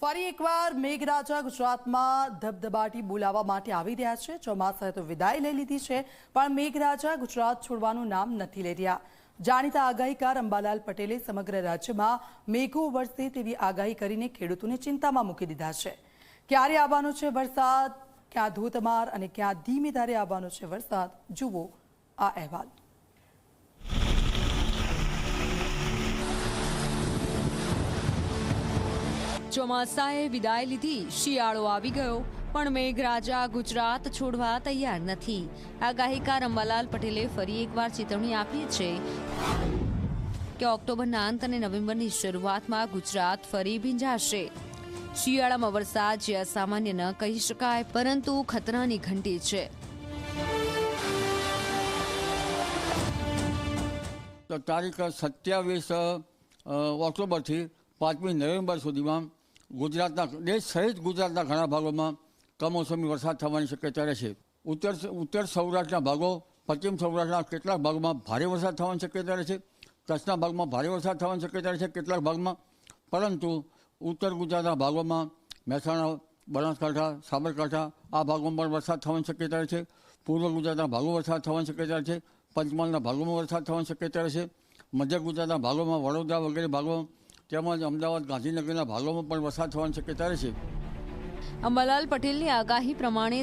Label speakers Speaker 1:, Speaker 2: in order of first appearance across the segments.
Speaker 1: ફરી એકવાર મેઘરાજા ગુજરાતમાં ધબધબાટી બોલાવવા માટે આવી રહ્યા છે। ચોમાસાએ તો વિદાય લઈ લીધી છે, પણ મેઘરાજા ગુજરાત છોડવાનું નામ નથી લઈ રહ્યા। જાણીતા આગાહીકાર અંબાલાલ પટેલે સમગ્ર રાજ્યમાં મેઘો વરસે તેવી આગાહી કરીને ખેડૂતોને ચિંતામાં મૂકી દીધા છે। ક્યારે આવવાનો છે વરસાદ, ક્યાં ધોધમાર અને ક્યાં ધીમી ધારે આવવાનો છે વરસાદ, જુઓ આ અહેવાલ।
Speaker 2: ચોમાસાએ વિદાય લીધી, શિયાળો આવી ગયો, પણ મેઘરાજા ગુજરાત છોડવા તૈયાર નથી। આગાહીકાર અંબાલાલ પટેલે ફરી એકવાર ચેતવણી આપી છે કે ઓક્ટોબરના અંત અને નવેમ્બરની શરૂઆતમાં ગુજરાત ફરી ભીંજાશે। શિયાળામાં વરસાદ જે અસામાન્ય ન કહી શકાય, પરંતુ ખતરાની ઘંટી છે।
Speaker 3: તારીખ 27 ઓક્ટોબરથી 5મી નવેમ્બર સુધીમાં ગુજરાતના દેશ સહિત ગુજરાતના ઘણા ભાગોમાં કમોસમી વરસાદ થવાની શક્યતા રહેશે। ઉત્તર સૌરાષ્ટ્રના ભાગો, પશ્ચિમ સૌરાષ્ટ્રના કેટલાક ભાગમાં ભારે વરસાદ થવાની શક્યતા રહેશે। કચ્છના ભાગમાં ભારે વરસાદ થવાની શક્યતા રહેશે કેટલાક ભાગમાં, પરંતુ ઉત્તર ગુજરાતના ભાગોમાં મહેસાણા, બનાસકાંઠા, સાબરકાંઠા આ ભાગોમાં પણ વરસાદ થવાની શક્યતા રહેશે। પૂર્વ ગુજરાતના ભાગો વરસાદ થવાની શક્યતા રહેશે। પંચમહાલના ભાગોમાં વરસાદ થવાની શક્યતા રહેશે। મધ્ય ગુજરાતના ભાગોમાં, વડોદરા વગેરે ભાગોમાં તેમજ અમદાવાદ, ગાંધીનગરના ભાગોમાં પણ વરસાદ થવાની શક્યતા રહેશે।
Speaker 2: અંબાલાલ પટેલની આગાહી પ્રમાણે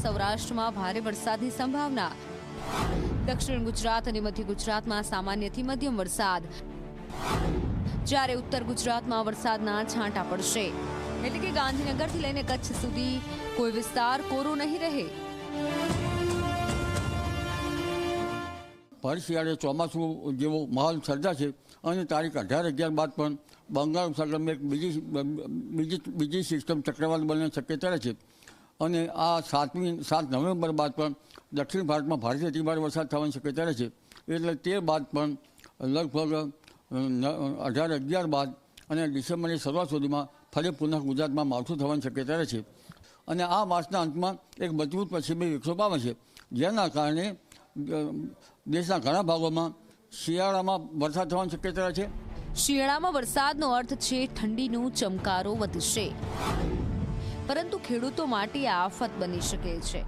Speaker 2: સૌરાષ્ટ્રમાં ભારે વરસાદની સંભાવના, દક્ષિણ ગુજરાત અને મધ્ય ગુજરાતમાં સામાન્યથી મધ્યમ વરસાદ, જ્યારે ઉત્તર ગુજરાતમાં વરસાદના છાંટા પડશે। એટલે કે ગાંધીનગરથી લઈને કચ્છ સુધી કોઈ વિસ્તાર કોરો નહીં રહે।
Speaker 3: ભર શિયાળે ચોમાસું જેવો માહોલ સર્જાશે અને તારીખ 18-11 બાદ પણ બંગાળ ઉપસાગરમાં એક બીજી સિસ્ટમ ચક્રવાત બનવાની શક્યતા રહેશે અને આ 7 નવેમ્બર બાદ પણ દક્ષિણ ભારતમાં ભારેથી અતિભારે વરસાદ થવાની શક્યતા રહેશે। એટલે તે બાદ પણ લગભગ 18-11 બાદ અને ડિસેમ્બરની શરૂઆત સુધીમાં ફરી પુનઃ ગુજરાતમાં માવઠું થવાની શક્યતા રહેશે અને આ માસના અંતમાં એક મજબૂત પશ્ચિમી વિક્ષોભ આવે છે, જેના કારણે દેશના ઘણા ભાગોમાં શિયાળામાં વરસાદ થવાની શક્યતા છે।
Speaker 2: શિયાળામાં વરસાદનો અર્થ છે ઠંડીનો ચમકારો વધશે, પરંતુ ખેડૂતો માટે આફત બની શકે છે।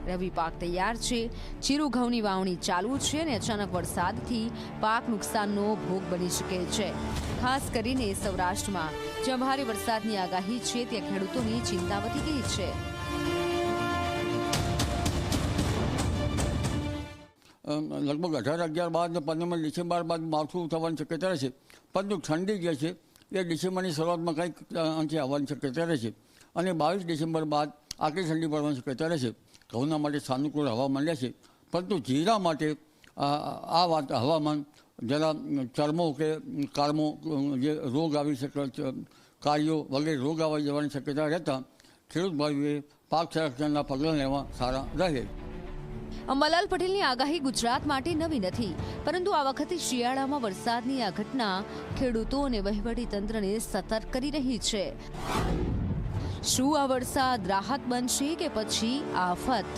Speaker 2: રવિ પાક તૈયાર છે, જીરું ઘઉંની વાવણી ચાલુ છે અને અચાનક વરસાદથી પાક નુકસાનનો ભોગ બની શકે છે। ખાસ કરીને સૌરાષ્ટ્રમાં જ્યાં ભારે વરસાદની આગાહી છે, ત્યાં ખેડૂતોની ચિંતા વધી ગઈ છે।
Speaker 3: લગભગ 18-11 બાદ અને 15 ડિસેમ્બર બાદ માવઠું થવાની શક્યતા રહેશે, પરંતુ ઠંડી જે છે એ ડિસેમ્બરની શરૂઆતમાં કંઈક અંશે આવવાની શક્યતા રહેશે અને 22 ડિસેમ્બર બાદ આટલી ઠંડી પડવાની શક્યતા રહેશે। ઘઉંના માટે સાનુકૂળ હવામાન રહેશે, પરંતુ જીરા માટે આ હવામાન જરા ચરમો કે કાળમો જે રોગ આવી શકે, કાળીઓ વગેરે રોગ આવી જવાની શક્યતા રહેતા ખેડૂત ભાઈઓએ પાક સંરક્ષણના પગલાં લેવા સારા રહે।
Speaker 2: અંબાલાલ પટેલની આગાહી ગુજરાત માટે નવી નથી, પરંતુ આ વખતે શિયાળામાં વરસાદની આ ઘટના ખેડૂતો અને વહીવટી તંત્રને સતર્ક કરી રહી છે। શું આ વરસાદ રાહત બનશે કે પછી આફત?